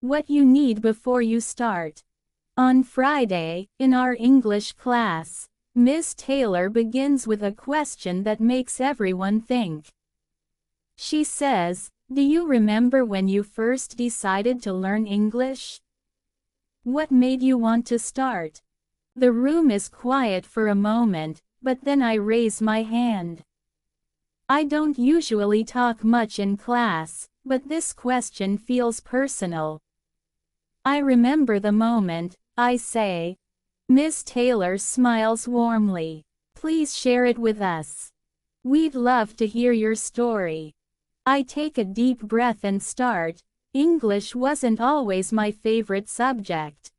What you need before you start. On Friday, in our English class, Miss Taylor begins with a question that makes everyone think. She says, "Do you remember when you first decided to learn English? What made you want to start?" The room is quiet for a moment, but then I raise my hand. I don't usually talk much in class, but this question feels personal. I remember the moment, I say. Miss Taylor smiles warmly. "Please share it with us. We'd love to hear your story." I take a deep breath and start. English wasn't always my favorite subject.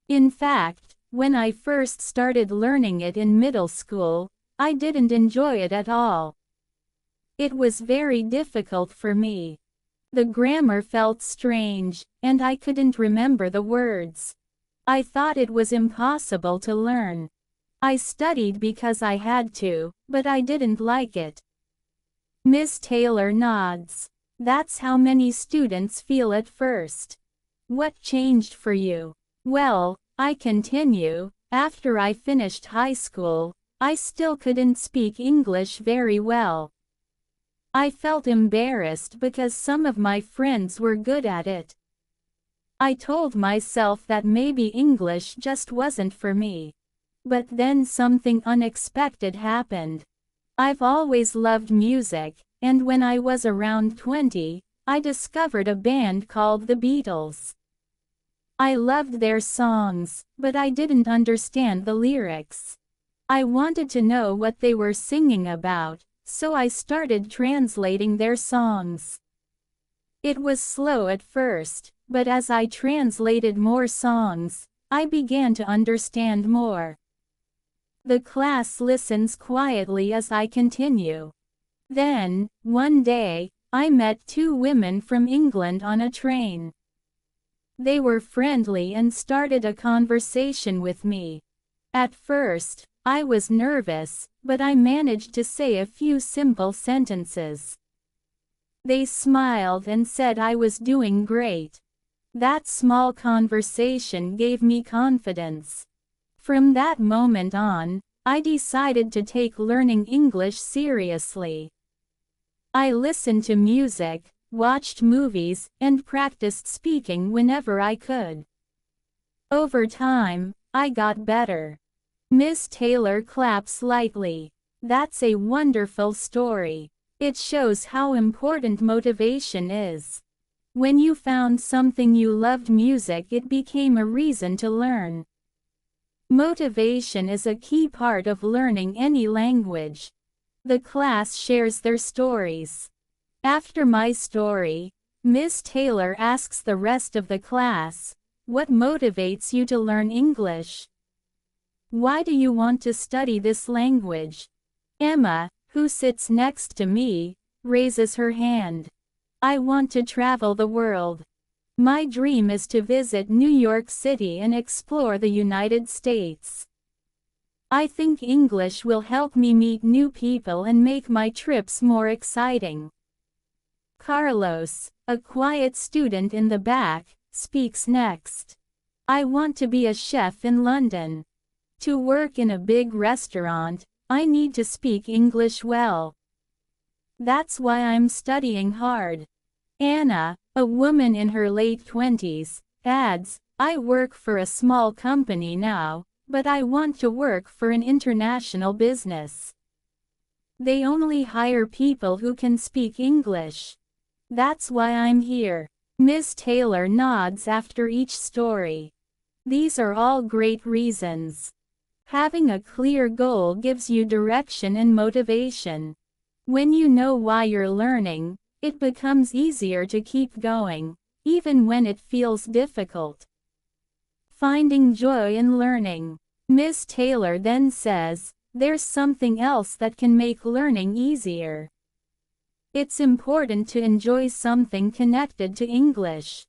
In fact, when I first started learning it in middle school, I didn't enjoy it at all. It was very difficult for me. The grammar felt strange, and I couldn't remember the words. I thought it was impossible to learn. I studied because I had to, but I didn't like it. Miss Taylor nods. That's how many students feel at first. What changed for you? Well, I continue, after I finished high school, I still couldn't speak English very well. I felt embarrassed because some of my friends were good at it. I told myself that maybe English just wasn't for me. But then something unexpected happened. I've always loved music, and when I was around 20, I discovered a band called the Beatles. I loved their songs, but I didn't understand the lyrics. I wanted to know what they were singing about, so I started translating their songs. It was slow at first, but as I translated more songs, I began to understand more. The class listens quietly as I continue. Then, one day, I met two women from England on a train. They were friendly and started a conversation with me. At first, I was nervous, but I managed to say a few simple sentences. They smiled and said I was doing great. That small conversation gave me confidence. From that moment on, I decided to take learning English seriously. I listened to music, watched movies, and practiced speaking whenever I could. Over time, I got better. Miss Taylor claps lightly. That's a wonderful story. It shows how important motivation is. When you found something you loved, music, it became a reason to learn. Motivation is a key part of learning any language. The class shares their stories. After my story, Miss Taylor asks the rest of the class, "What motivates you to learn English? Why do you want to study this language?" Emma, who sits next to me, raises her hand. "I want to travel the world. My dream is to visit New York City and explore the United States. I think English will help me meet new people and make my trips more exciting." Carlos, a quiet student in the back, speaks next. "I want to be a chef in London. To work in a big restaurant, I need to speak English well. That's why I'm studying hard." Anna, a woman in her late 20s, adds, "I work for a small company now, but I want to work for an international business. They only hire people who can speak English. That's why I'm here." Miss Taylor nods after each story. These are all great reasons. Having a clear goal gives you direction and motivation. When you know why you're learning, it becomes easier to keep going, even when it feels difficult. Finding joy in learning. Miss Taylor then says, "There's something else that can make learning easier. It's important to enjoy something connected to English.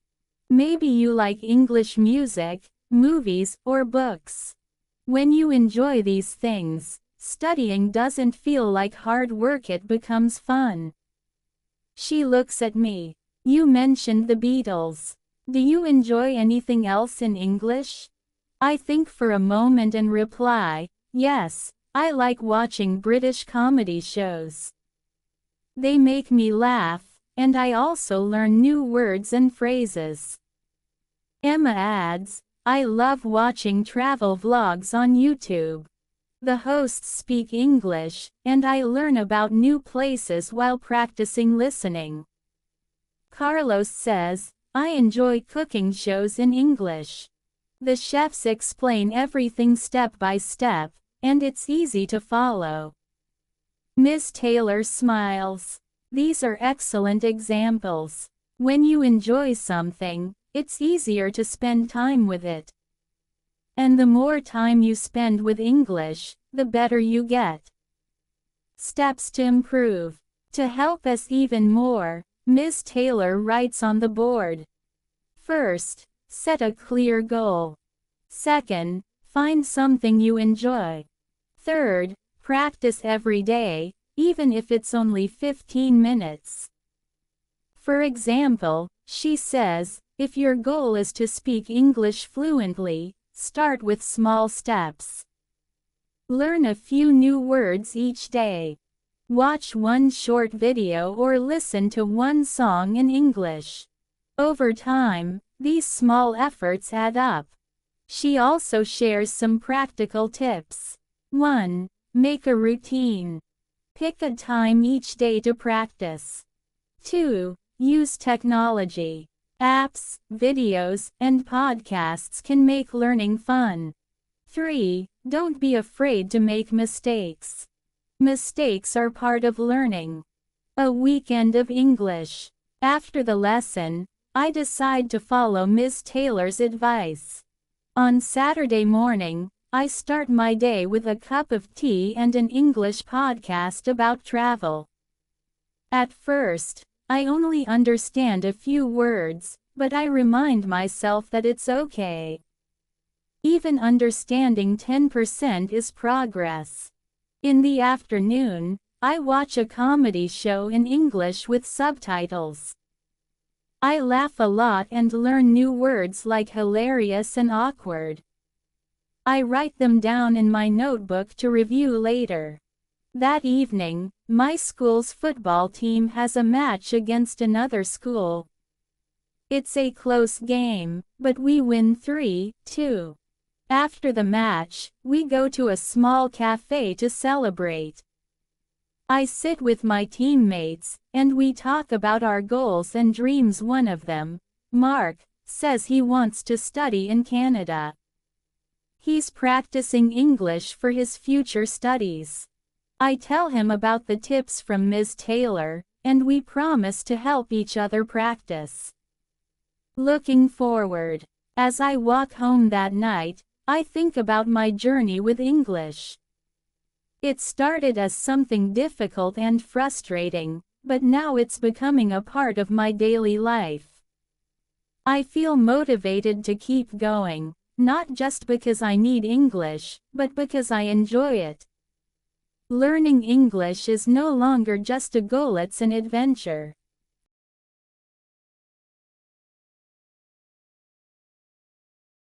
Maybe you like English music, movies, or books. When you enjoy these things, studying doesn't feel like hard work, it becomes fun." She looks at me. "You mentioned the Beatles. Do you enjoy anything else in English? I think for a moment and reply, yes, I like watching British comedy shows. They make me laugh, and I also learn new words and phrases. Emma adds, I love watching travel vlogs on YouTube. The hosts speak English, and I learn about new places while practicing listening. Carlos says, I enjoy cooking shows in English. The chefs explain everything step by step, and it's easy to follow. Miss Taylor smiles. These are excellent examples. When you enjoy something, it's easier to spend time with it. And the more time you spend with English, the better you get. Steps to improve. To help us even more, Ms. Taylor writes on the board. First, set a clear goal. Second, find something you enjoy. Third, practice every day, even if it's only 15 minutes. For example, she says, if your goal is to speak English fluently, start with small steps. Learn a few new words each day. Watch one short video or listen to one song in English. Over time, these small efforts add up. She also shares some practical tips. 1. Make a routine. Pick a time each day to practice. 2. Use technology. Apps, videos, and podcasts can make learning fun. 3. Don't be afraid to make mistakes. Mistakes are part of learning. A weekend of English. After the lesson, I decide to follow Ms. Taylor's advice. On Saturday morning, I start my day with a cup of tea and an English podcast about travel. At first, I only understand a few words, but I remind myself that it's okay. Even understanding 10% is progress. In the afternoon, I watch a comedy show in English with subtitles. I laugh a lot and learn new words like hilarious and awkward. I write them down in my notebook to review later. That evening, my school's football team has a match against another school. It's a close game, but we win 3-2. After the match, we go to a small cafe to celebrate. I sit with my teammates, and we talk about our goals and dreams. One of them, Mark, says he wants to study in Canada. He's practicing English for his future studies. I tell him about the tips from Ms. Taylor, and we promise to help each other practice. Looking forward. As I walk home that night, I think about my journey with English. It started as something difficult and frustrating, but now it's becoming a part of my daily life. I feel motivated to keep going, not just because I need English, but because I enjoy it. Learning English is no longer just a goal, it's an adventure.